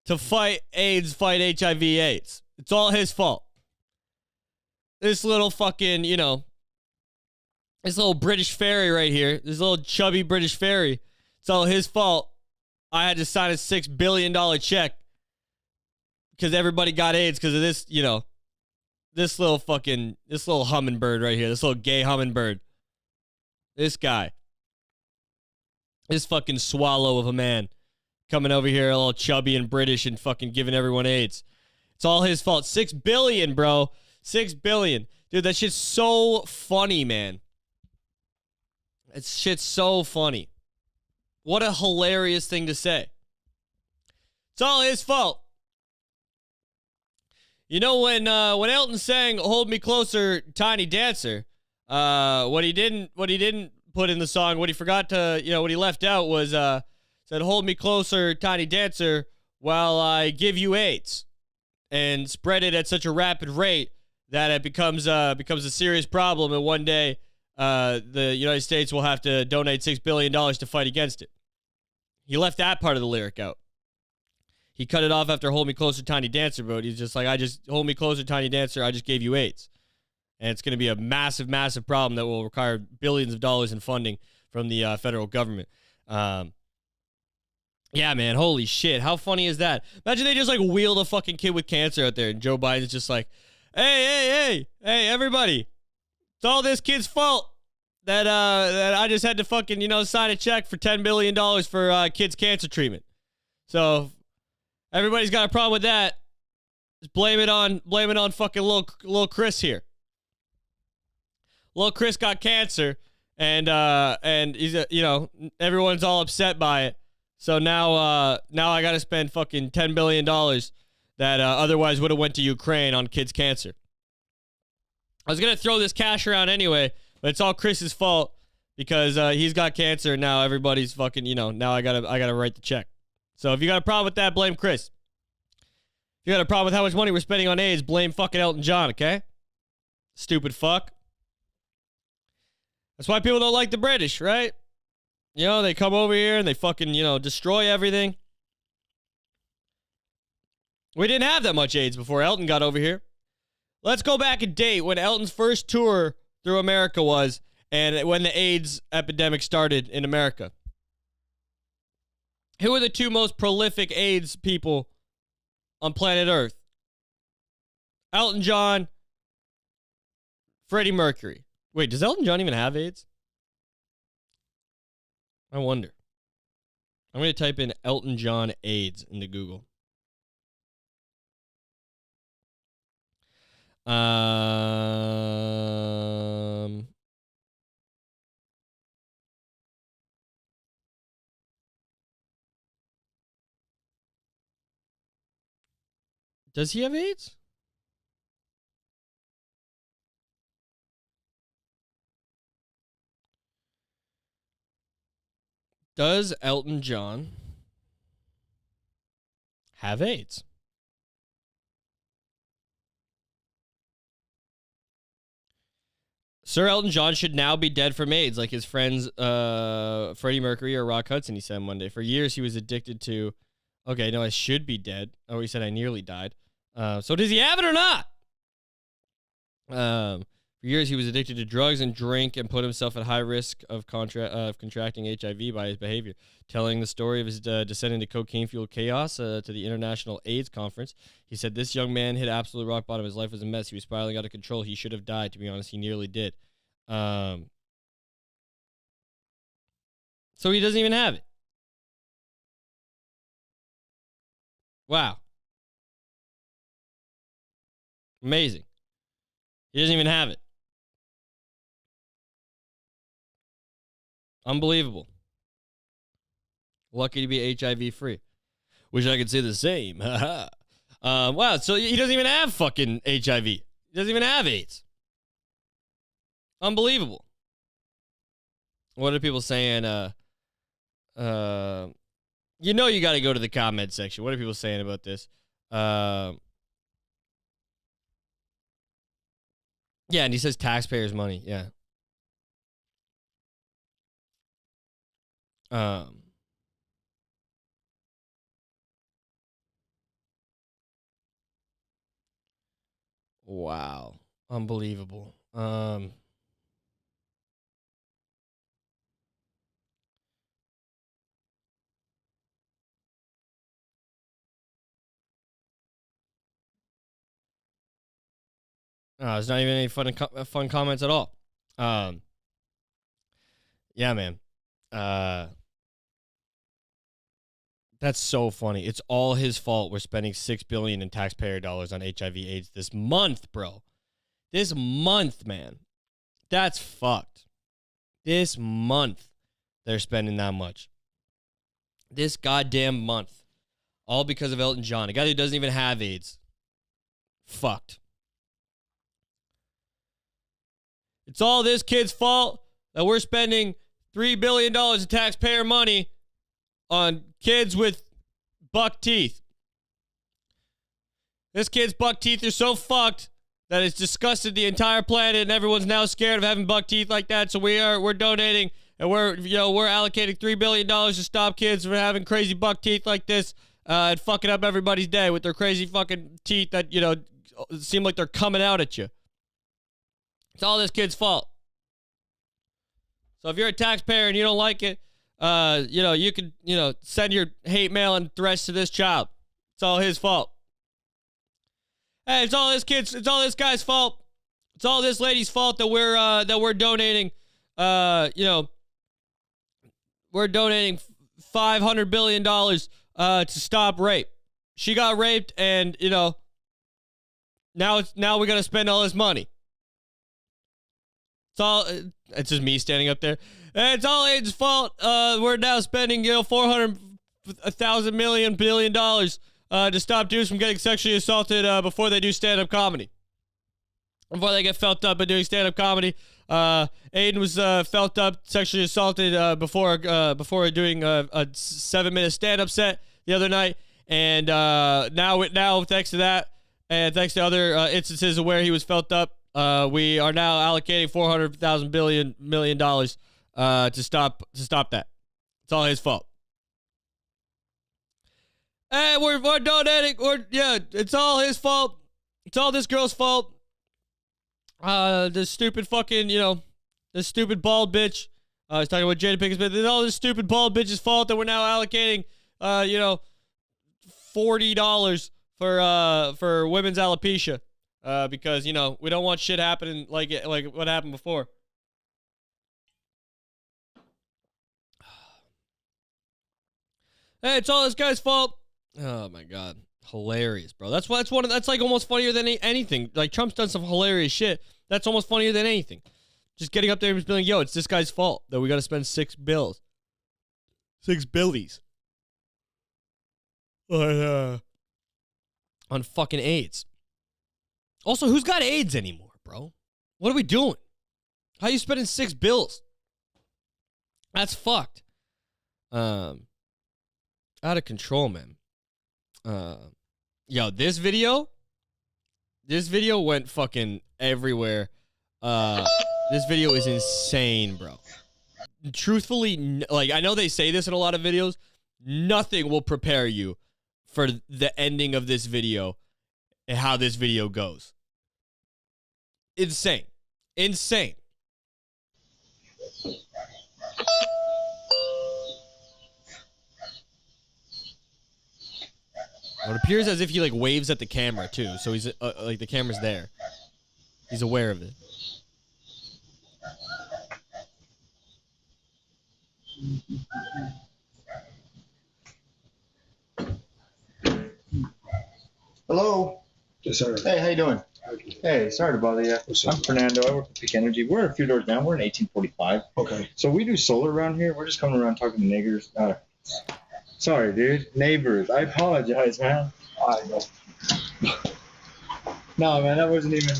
to fight AIDS, fight HIV/AIDS. It's all his fault. This little fucking, this little British fairy right here, this little chubby British fairy, it's all his fault. I had to sign a $6 billion check because everybody got AIDS because of this, this little hummingbird right here, this little gay hummingbird. This guy. This fucking swallow of a man coming over here all chubby and British and fucking giving everyone AIDS. It's all his fault. $6 billion, bro. $6 billion. Dude, that shit's so funny, man. That shit's so funny. What a hilarious thing to say. It's all his fault. You know, when Elton sang "Hold Me Closer, Tiny Dancer," what he didn't put in the song, what he forgot to, what he left out was said "Hold me closer, Tiny Dancer, while I give you AIDS," and spread it at such a rapid rate that it becomes a serious problem, and one day the United States will have to donate $6 billion to fight against it. He left that part of the lyric out. He cut it off after "Hold Me Closer, Tiny Dancer," but he's just like, "Hold me closer, Tiny Dancer, I just gave you AIDS." And it's going to be a massive, massive problem that will require billions of dollars in funding from the federal government. Yeah, man, holy shit. How funny is that? Imagine they just like wheeled a fucking kid with cancer out there and Joe Biden's just like, hey, everybody. It's all this kid's fault that I just had to fucking, sign a check for $10 billion for kids' cancer treatment. So everybody's got a problem with that. Just blame it on fucking little Chris here. Little Chris got cancer, and he's everyone's all upset by it. So now I got to spend fucking $10 billion that otherwise would have went to Ukraine on kids' cancer. I was gonna throw this cash around anyway, but it's all Chris's fault because he's got cancer. And now everybody's fucking now I gotta write the check. So if you got a problem with that, blame Chris. If you got a problem with how much money we're spending on AIDS, blame fucking Elton John. Okay, stupid fuck. That's why people don't like the British, right? They come over here and they fucking, destroy everything. We didn't have that much AIDS before Elton got over here. Let's go back and date when Elton's first tour through America was and when the AIDS epidemic started in America. Who are the two most prolific AIDS people on planet Earth? Elton John, Freddie Mercury. Wait, does Elton John even have AIDS? I wonder. I'm going to type in Elton John AIDS into Google. Does he have AIDS? Does Elton John have AIDS? Sir Elton John should now be dead from AIDS, like his friends Freddie Mercury or Rock Hudson, he said Monday. For years, he was addicted to... Okay, no, I should be dead. Oh, he said I nearly died. So does he have it or not? For years, he was addicted to drugs and drink and put himself at high risk of contracting HIV by his behavior. Telling the story of his descent into cocaine-fueled chaos to the International AIDS Conference, he said, "This young man hit absolute rock bottom. His life was a mess. He was spiraling out of control. He should have died, to be honest. He nearly did." So he doesn't even have it. Wow. Amazing. He doesn't even have it. Unbelievable. Lucky to be HIV free. Wish I could say the same. Wow, so he doesn't even have fucking HIV. He doesn't even have AIDS. Unbelievable. What are people saying? You got to go to the comment section. What are people saying about this? Yeah, and he says taxpayers' money. Yeah. Wow. Unbelievable. There's not even any fun comments at all. Yeah, man. That's so funny. It's all his fault. We're spending $6 billion in taxpayer dollars on HIV/AIDS this month, bro. This month, man. That's fucked. This month, they're spending that much. this goddamn month. All because of Elton John, a guy who doesn't even have AIDS. Fucked. It's all this kid's fault that we're spending $3 billion of taxpayer money on kids with buck teeth. This kid's buck teeth are so fucked that it's disgusted the entire planet, and everyone's now scared of having buck teeth like that. So we're donating, and we're allocating $3 billion to stop kids from having crazy buck teeth like this and fucking up everybody's day with their crazy fucking teeth that seem like they're coming out at you. It's all this kid's fault. So if you're a taxpayer and you don't like it, you can, send your hate mail and threats to this child. It's all his fault. Hey, it's all this guy's fault. It's all this lady's fault that we're donating. We're donating $500 billion to stop rape. She got raped, and now we're gonna spend all this money. It's just me standing up there. It's all Aiden's fault. We're now spending, $400 billion to stop dudes from getting sexually assaulted before they do stand-up comedy. Before they get felt up and doing stand-up comedy. Aiden was felt up, sexually assaulted before doing a 7-minute stand-up set the other night. And now, thanks to that, and thanks to other instances of where he was felt up, we are now allocating $400 million to stop that. It's all his fault. Hey, we're donating. It's all his fault. It's all this girl's fault. This stupid fucking, this stupid bald bitch. I was talking about Jada Pinkett Smith. It's all this stupid bald bitch's fault that we're now allocating, $40 for women's alopecia. Because, we don't want shit happening like what happened before. Hey, it's all this guy's fault. Oh my God. Hilarious, bro. That's like almost funnier than anything. Like, Trump's done some hilarious shit. That's almost funnier than anything. Just getting up there and just being like, yo, it's this guy's fault that we got to spend $6 billies on fucking AIDS. Also, who's got AIDS anymore, bro? What are we doing? How are you spending $6 billion? That's fucked. Out of control, man. This video went fucking everywhere. This video is insane, bro. Truthfully, I know they say this in a lot of videos. Nothing will prepare you for the ending of this video and how this video goes. Insane. It appears as if he waves at the camera too, so he's the camera's there. He's aware of it. Hello. Yes, sir. Hey, how you doing? Hey, sorry to bother you. I'm Fernando. I work for Peak Energy. We're a few doors down. We're in 1845. Okay. So we do solar around here. We're just coming around talking to niggers. Sorry, dude. Neighbors. I apologize, man. I know. No, man, that wasn't even...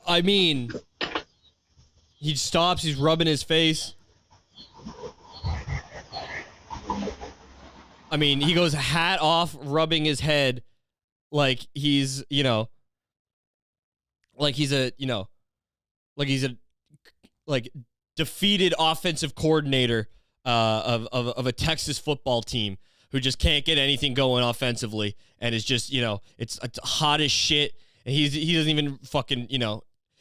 I mean, he stops, he's rubbing his face. I mean, he goes hat off, rubbing his head like he's, like he's a defeated offensive coordinator of a Texas football team who just can't get anything going offensively and is just, it's hot as shit. And he doesn't even fucking,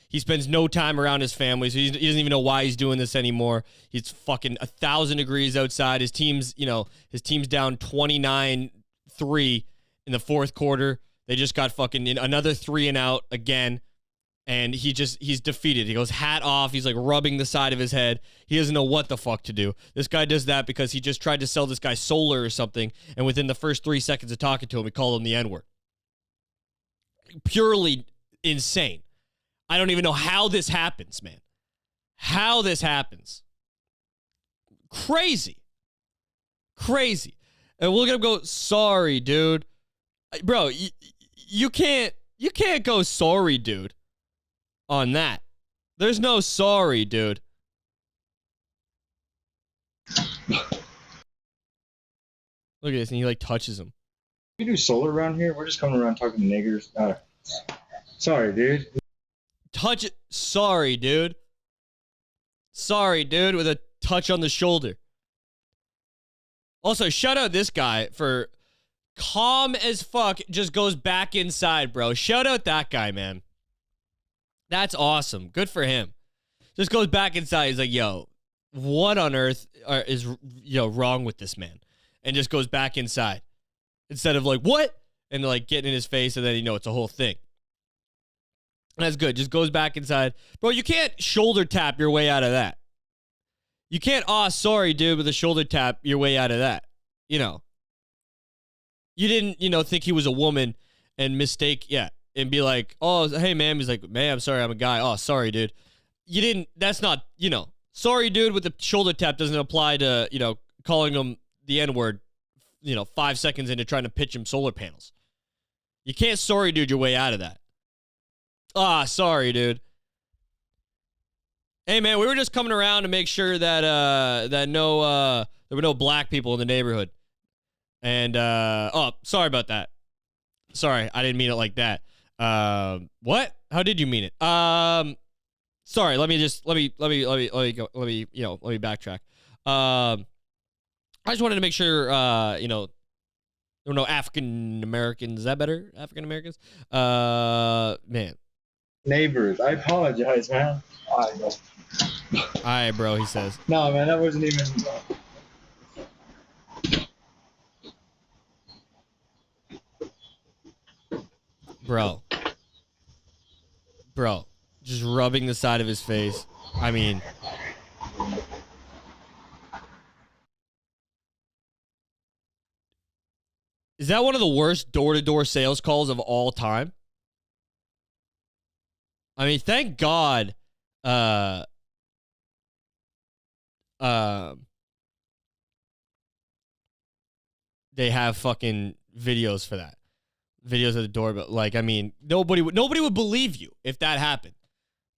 he spends no time around his family, so he doesn't even know why he's doing this anymore. He's fucking 1,000 degrees outside. His team's down 29-3 in the fourth quarter. They just got fucking another 3 and out again, and he's defeated. He goes hat off. He's rubbing the side of his head. He doesn't know what the fuck to do. This guy does that because he just tried to sell this guy solar or something, and within the first 3 seconds of talking to him, he called him the N-word. Purely insane. I don't even know how this happens, man. how this happens. Crazy. And we're gonna go, sorry, dude. Bro, you can't go sorry, dude, on that. There's no sorry, dude. Look at this, and he like touches him. We do solar around here. We're just coming around talking to niggers. Sorry, dude. Touch it. Sorry, dude. Sorry, dude, with a touch on the shoulder. Also, shout out this guy for calm as fuck, just goes back inside, bro. Shout out that guy, man. That's awesome. Good for him. Just goes back inside. He's like, yo, what on earth is wrong with this man? And just goes back inside. Instead of like, what? And like getting in his face, and then it's a whole thing. That's good. Just goes back inside. Bro, you can't shoulder tap your way out of that. You can't, sorry, dude, with a shoulder tap your way out of that. You didn't, think he was a woman and mistake, and be like, oh, hey, ma'am. He's like, ma'am, sorry, I'm a guy. Oh, sorry, dude. You didn't, that's not, sorry, dude, with the shoulder tap doesn't apply to, calling him the N-word, 5 seconds into trying to pitch him solar panels. You can't sorry, dude, your way out of that. Sorry, dude. Hey, man, we were just coming around to make sure that there were no black people in the neighborhood. And sorry about that. Sorry, I didn't mean it like that. What? How did you mean it? Sorry, let me backtrack. I just wanted to make sure there were no African Americans. Is that better? African Americans? Man. Neighbors, I apologize, man. I know. All right, bro, he says. No, man, that wasn't even... Bro, just rubbing the side of his face. I mean... Is that one of the worst door-to-door sales calls of all time? I mean, thank God they have fucking videos for that. Videos at the door, but like, I mean, nobody would believe you if that happened.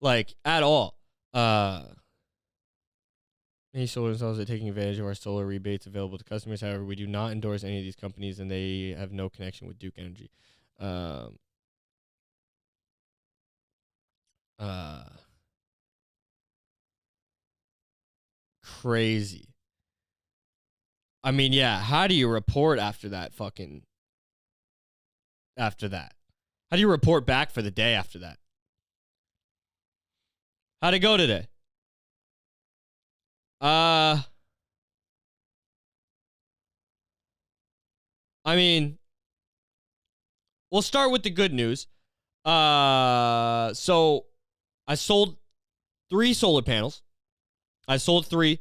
Like, at all. Many solar installers are taking advantage of our solar rebates available to customers. However, we do not endorse any of these companies, and they have no connection with Duke Energy. Crazy. I mean, yeah, how do you report after that? How do you report back for the day after that? How'd it go today? I mean, we'll start with the good news. So I sold 3 solar panels. I sold 3.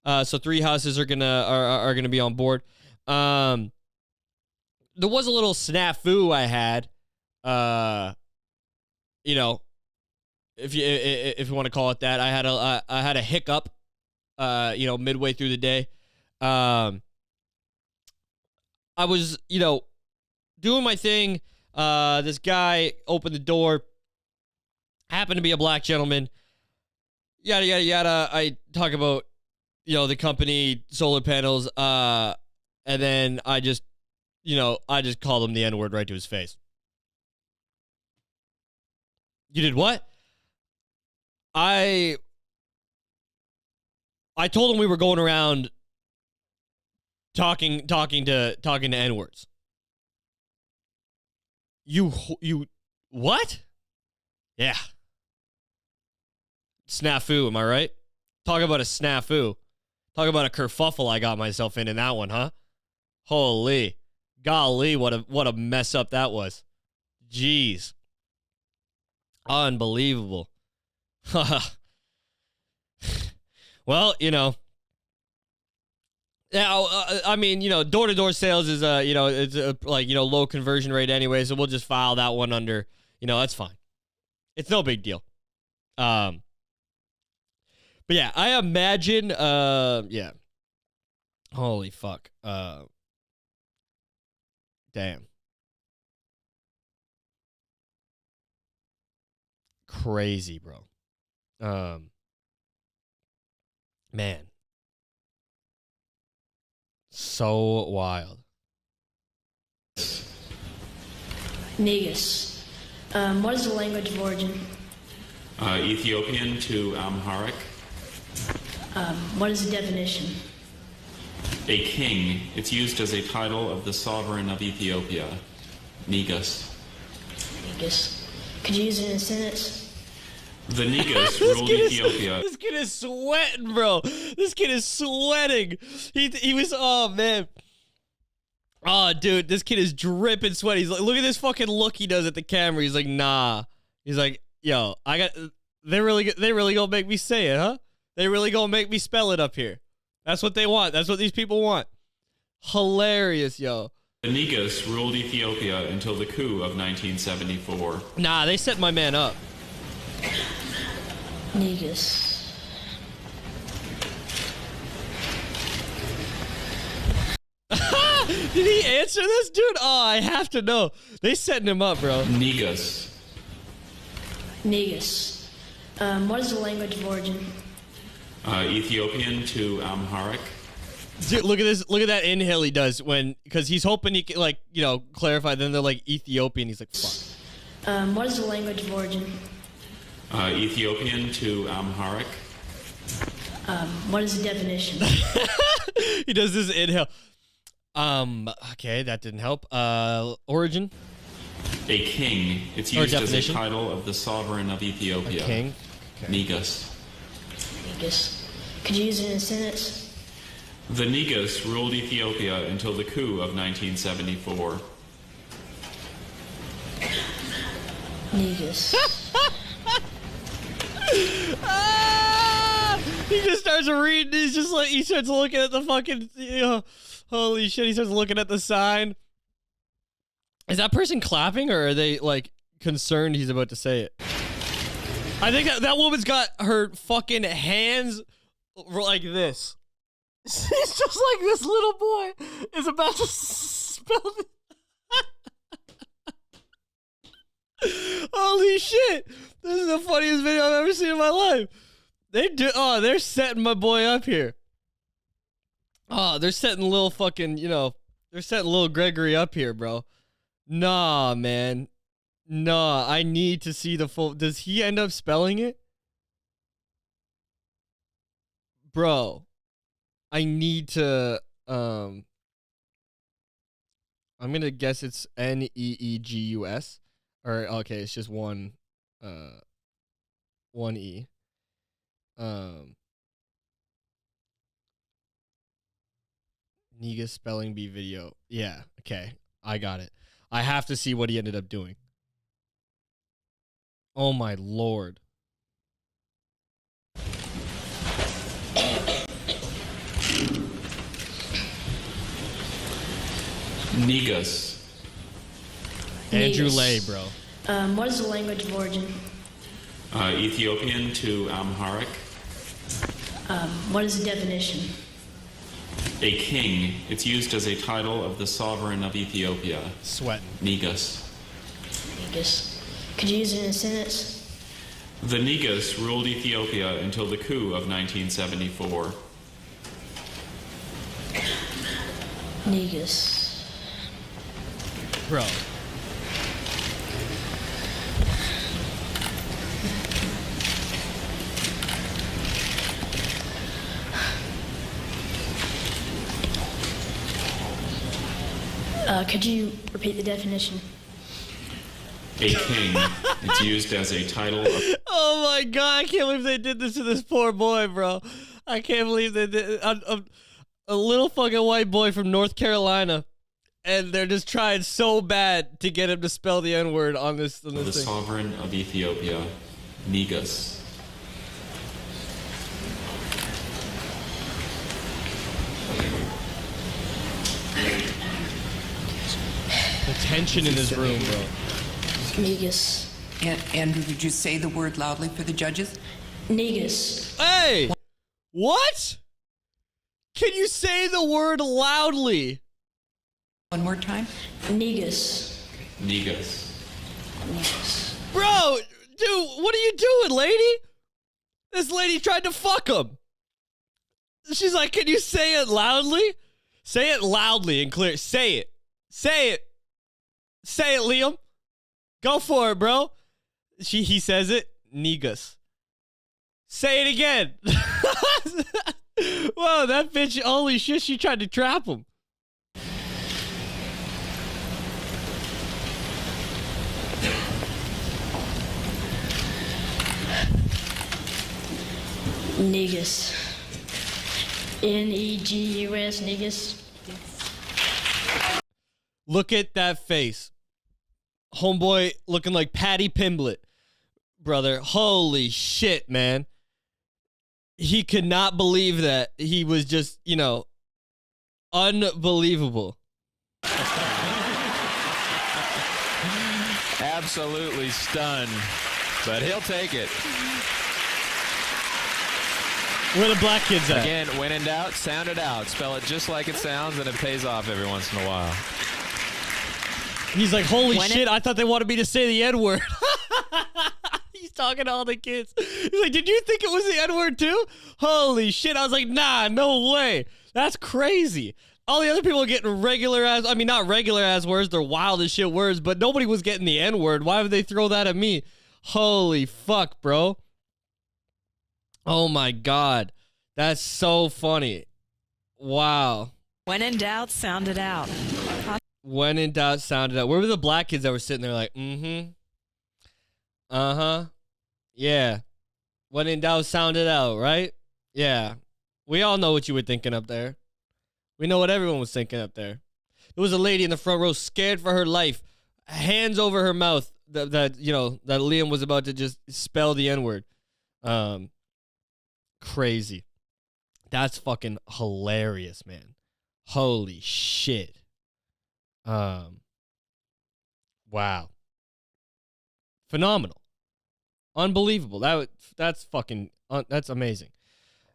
So 3 houses are gonna be on board. There was a little snafu I had. If you want to call it that, I had a hiccup. Midway through the day. I was, doing my thing. This guy opened the door. Happened to be a black gentleman. Yada, yada, yada. I talk about, the company, solar panels. And then I just called him the N-word right to his face. You did what? I told him we were going around talking to N-words. You what? Yeah. Snafu, am I right? Talk about a snafu. Talk about a kerfuffle I got myself in that one, huh? Holy. Golly, what a mess up that was. Jeez. Unbelievable. Well, I mean, door-to-door sales is, it's low conversion rate anyway, so we'll just file that one under, that's fine. It's no big deal. But yeah, I imagine, yeah. Holy fuck. Damn. Crazy, bro. Man. So wild. Negus. What is the language of origin? Ethiopian to Amharic. What is the definition? A king. It's used as a title of the sovereign of Ethiopia. Negus. Negus. Could you use it in a sentence? The Negus ruled Ethiopia. This kid is sweating, bro. This kid is sweating. He was, oh, man. Oh, dude, this kid is dripping sweat. He's like, look at this fucking look he does at the camera. He's like, nah. He's like, yo, they really gonna make me say it, huh? They really gonna make me spell it up here. That's what they want. That's what these people want. Hilarious, yo. The Negus ruled Ethiopia until the coup of 1974. Nah, they set my man up. Negus. Did he answer this, dude? Oh, I have to know. They setting him up, bro. Negus. Negus. What is the language of origin? Ethiopian to Amharic. Dude, look at this. Look at that inhale he does because he's hoping he can, like, you know, clarify. Then they're like Ethiopian. He's like, fuck. What is the language of origin? Ethiopian to Amharic. What is the definition? He does this inhale. Okay, that didn't help. Origin? A king. It's used as a definition? title of the sovereign of Ethiopia. A king? Okay. Negus. Negus. Could you use it in a sentence? The Negus ruled Ethiopia until the coup of 1974. Negus. He just starts reading. He's just like, he starts looking at the fucking, you know, holy shit. He starts looking at the sign. Is that person clapping, or are they like concerned he's about to say it? I think that woman's got her fucking hands like this. She's just like this little boy is about to spell it. Holy shit. This is the funniest video I've ever seen in my life. They're setting my boy up here. Oh, they're setting little fucking, you know, they're setting little Gregory up here, bro. Nah, man. Nah, I need to see the full. Does he end up spelling it? Bro, I need to, I'm gonna guess it's Neegus. Or, okay, it's just one E. Negus spelling bee video. Yeah, okay. I got it. I have to see what he ended up doing. Oh my lord. Negus. Andrew Negus. Lay, bro. What is the language of origin? Ethiopian to Amharic. What is the definition? A king. It's used as a title of the sovereign of Ethiopia. Sweating. Negus. Negus. Could you use it in a sentence? The Negus ruled Ethiopia until the coup of 1974. Negus. Bro. Could you repeat the definition? A king. It's used as a title of... Oh my god, I can't believe they did this to this poor boy, bro. I can't believe they did a little fucking white boy from North Carolina, and they're just trying so bad to get him to spell the N-word on this the thing. sovereign of Ethiopia. Negus. The tension in this room, bro. Negus. Andrew, did you say the word loudly for the judges? Negus. Hey! What? Can you say the word loudly? One more time. Negus. Negus. Negus. Bro, dude, what are you doing, lady? This lady tried to fuck him. She's like, can you say it loudly? Say it loudly and clear. Say it. Say it. Say it, Liam. Go for it, bro. He says it. Negus. Say it again. Whoa, that bitch, holy shit, she tried to trap him. Negus. Negus. Negus. Look at that face. Homeboy looking like Patty Pimblett. Brother, holy shit, man. He could not believe that. He was just, you know, unbelievable. Absolutely stunned, but he'll take it. Where the black kids at? Again, when in doubt, sound it out. Spell it just like it sounds, and it pays off every once in a while. He's like, holy shit, I thought they wanted me to say the N-word. He's talking to all the kids. He's like, did you think it was the N-word too? Holy shit. I was like, nah, no way. That's crazy. All the other people are getting regular ass, I mean, not regular ass words, they're wild as shit words, but nobody was getting the N-word. Why would they throw that at me? Holy fuck, bro. Oh my God. That's so funny. Wow. When in doubt, sound it out. When in doubt, sound it out. Where were the black kids that were sitting there like, mm-hmm. Uh-huh. Yeah. When in doubt, sound it out, right? Yeah. We all know what you were thinking up there. We know what everyone was thinking up there. There was a lady in the front row scared for her life, hands over her mouth, that Liam was about to just spell the N-word. Crazy. That's fucking hilarious, man. Holy shit. Wow. Phenomenal. Unbelievable. That's fucking that's amazing.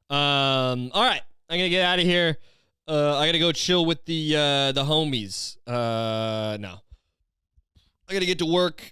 All right. I'm gonna get out of here. I gotta go chill with the homies. No. I gotta get to work.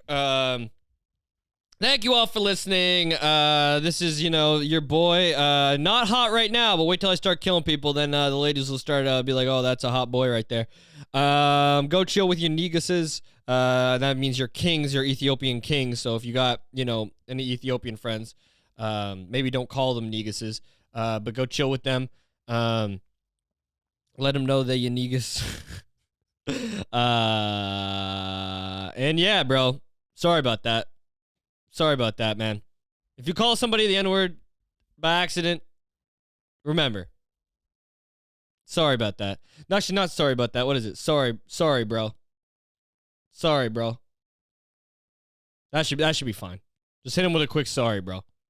Thank you all for listening. This is, your boy. Not hot right now, but wait till I start killing people. Then the ladies will start be like, oh, that's a hot boy right there. Go chill with your Neguses. That means your kings, your Ethiopian kings. So if you got, any Ethiopian friends, maybe don't call them Neguses, but go chill with them. Let them know that you Negus. And yeah, bro. Sorry about that. Sorry about that, man. If you call somebody the N-word by accident, remember. Sorry about that. Actually, not sorry about that. What is it? Sorry, bro. Sorry, bro. That should be fine. Just hit him with a quick sorry, bro.